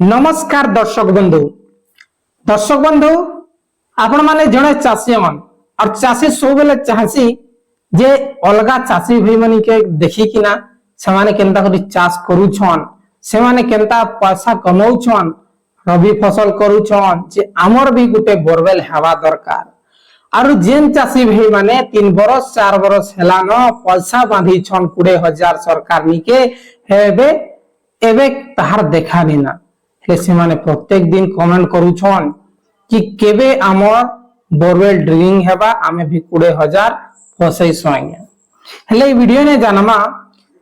नमस्कार दर्शक बंधु आपण माने जड़े चाषी मन और चाषी सब बेले चाहसी जे अलगा चाषी भाई मन के देखी कि ना से माने केनता करी चाष करूछन से माने केनता पैसा कमाउछन रबी फसल करूछन जे हमर भी गुटे बोरवेल हेवा दरकार और जेन चाषी भाई माने 3 बरस 4 बरस हेला न पैसा बांधी छन 20,000 सरकार निके हेबे एबे ताहार देखा बिना से माने प्रत्येक दिन कमेंट करूछन कि केबे हमर बोरवेल ड्रिलिंग हेबा आमे भी 20,000 फसई सोंगे हेले वीडियो ने जानमा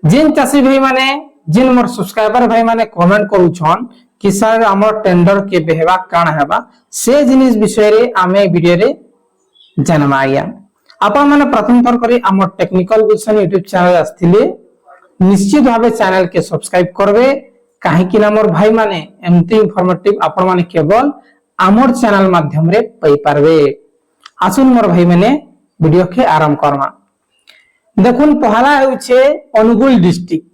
जिन चाषी भाई माने जिन मोर सब्सक्राइबर भाई माने कमेंट करूछन कि सर हमर टेंडर के बेहवा काण हेबा से जिनिस विषय रे आमे वीडियो रे जानमाया आपण माने प्रथम थर करी हमर टेक्निकल विजन YouTube चैनल आस्थिले निश्चित भावे चैनल के सब्सक्राइब करबे काहे कि ना मोर भाई माने एमती इंफॉर्मेटिव आपण माने केवल आमर चैनल माध्यम रे पई पारबे। आसुन मोर भाई माने वीडियो के आरंभ करमा। देखुन पहला होचे अनुगुल डिस्ट्रिक्ट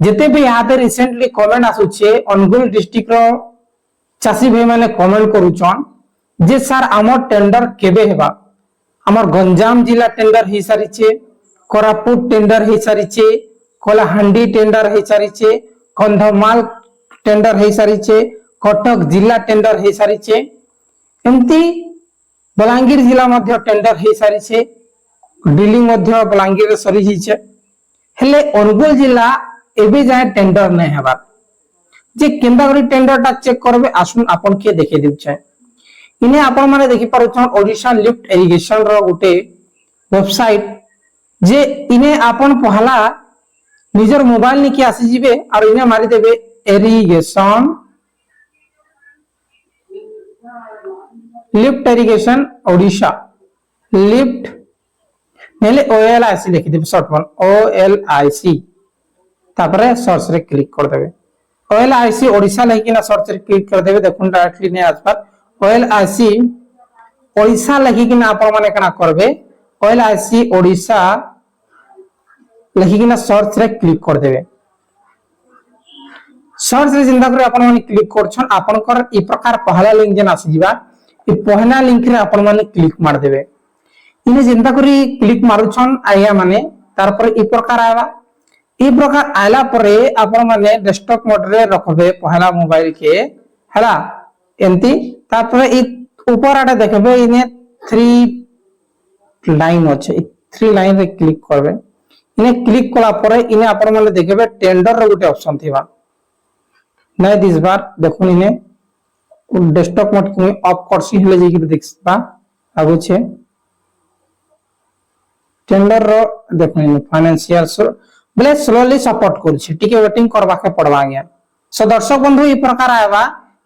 जेते भी याते रिसेंटली कमेंट आसुचे अनुगुल डिस्ट्रिक्ट रो चासी भाई माने कमेंट करूछन जे सर आमर टेंडर केबे हेबा आमर गंजाम जिला टेंडर हे सारिचे कोरापुट टेंडर हे सारिचे कोलाहांडी टेंडर हे सारिचे कंधमाल टेंडर हे सारिचे कटक जिला टेंडर हे सारिचे एमती बलांगीर जिला मध्य टेंडर हे सारिचे डीलिंग मध्य बलांगीर सरी हिचे हेले अनुगुल जिला एबे जाय टेंडर नै हेबा जे केंदा करी टेंडर ता चेक करबे आसुन आपन के देखे दिउछे इने आपन माने देखि पारुछन ओडिशा लिफ्ट इरिगेशन रो गुटे वेबसाइट जे इने आपन पहला निजर मोबाइल निके आसी जिबे और इने मारी देबे irrigation lift irrigation Odisha lift नेले ओएलआईसी लिखि देबे शॉर्ट वन ओएलआईसी तापरे सर्च रे क्लिक कर देबे ओएलआईसी ओडिशा लेकिन ना सर्च रे क्लिक कर देबे देखुन डायरेक्टली ने आसपास ओएलआईसी ओडिशा लेकिन ना आपण माने कना करबे ओएलआईसी ओडिशा लेकिन सर्च रे क्लिक कर देबे सर्च रे जिंदा करे आपण माने क्लिक करछन आपण कर ई प्रकार पहला लिंक जेन आसी जिबा ई पहला लिंक रे आपण माने क्लिक मार देबे इने जिंदा करी क्लिक मारुछन आया माने तार पर ई प्रकार आवा ई प्रकार आला परे आपण माने डेस्कटॉप मोड रे रखबे पहला मोबाइल के हला एंती तार पर ई ऊपर आटे देखबे इने 3 लाइन अछि 3 लाइन रे क्लिक करबे इने क्लिक कला परे इने आपण माने देखबे टेंडर रो गुटे ऑप्शन थिबा नै दिस बार देखुन इने डेस्कटॉप मोड को ऑफ करसी हेले जे कि देखबा आगो छे टेंडर रो देखुन इने फाइनेंशियल बोले स्लोली सपोर्ट कर छी ठीक है वेटिंग करबा के पड़बा गया सो दर्शक बंधु ई प्रकार आबा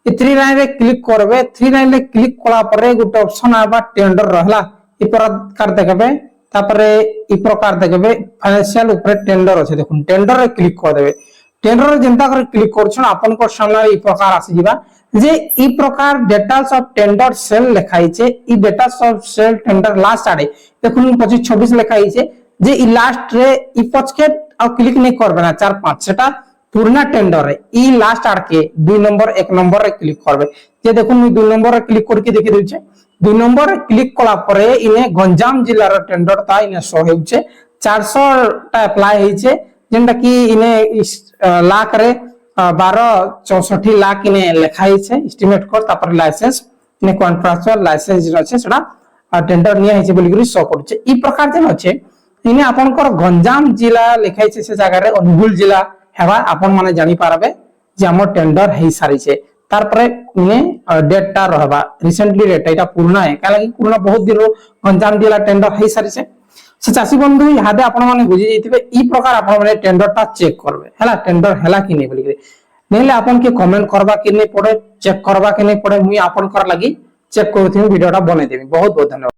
ई 3 लाइन रे क्लिक करबे 3 लाइन रे क्लिक कला परे गुटे ऑप्शन आबा टेंडर रहला ई प्रकार देखबे तापरे ई प्रकार देखबे फाइनेंशियल ऊपर टेंडर अछि देखुन टेंडर रे क्लिक कर देबे टेंडर रे जनता कर क्लिक करछन आपन को सामने ई प्रकार आसी जिबा जे ई प्रकार डिटेल्स ऑफ टेंडर सेल लिखाई छे ई details of sale tender last आडे देखुन 25 26 लिखाई छे जे ई लास्ट रे ई पछके आ क्लिक नै करबे ना 4 5 सेटा पूर्ण टेंडर रे ई लास्ट आड के 2 नंबर 1 नंबर रे क्लिक करबे जे देखुन मी 2 नंबर रे क्लिक करके देखि देउछे 2 नंबर रे क्लिक कला परे इने गंजाम जिल्ला रो टेंडर ता इने शो हेउछे 400 टा अप्लाई हेइछे जेंटा कि इने लाख रे 1264 लाख इने लिखाई छे एस्टिमेट कर तापर लाइसेंस इने कॉन्ट्रैक्चुअल लाइसेंस जे छै सेटा टेंडर निया हेइछे बोली करी शो करछे ई प्रकार जे छै इने आपन कर गंजाम जिला लिखाई छे से जगह रे अनुगुल जिला हेबा आपन माने जानि पारबे जे हमर टेंडर हेइ सारी छे तार परे इने डेट ता रहबा रिसेंटली डेट एटा पूर्ण है काला कि पूर्ण बहुत दिन रो गंजाम जिला टेंडर हेइ सारी छे से चासी बंधु यादे आपण माने बुझी जइतिबे ई प्रकार आपण माने टेंडर ता चेक करबे हला टेंडर हला कि नै बोली करी नेले आपन के कमेंट करबा कि नै पड़े चेक करबा कि नै पड़े मुई आपन कर लागि चेक करथिन वीडियोटा बने देबी बहुत बहुत धन्यवाद।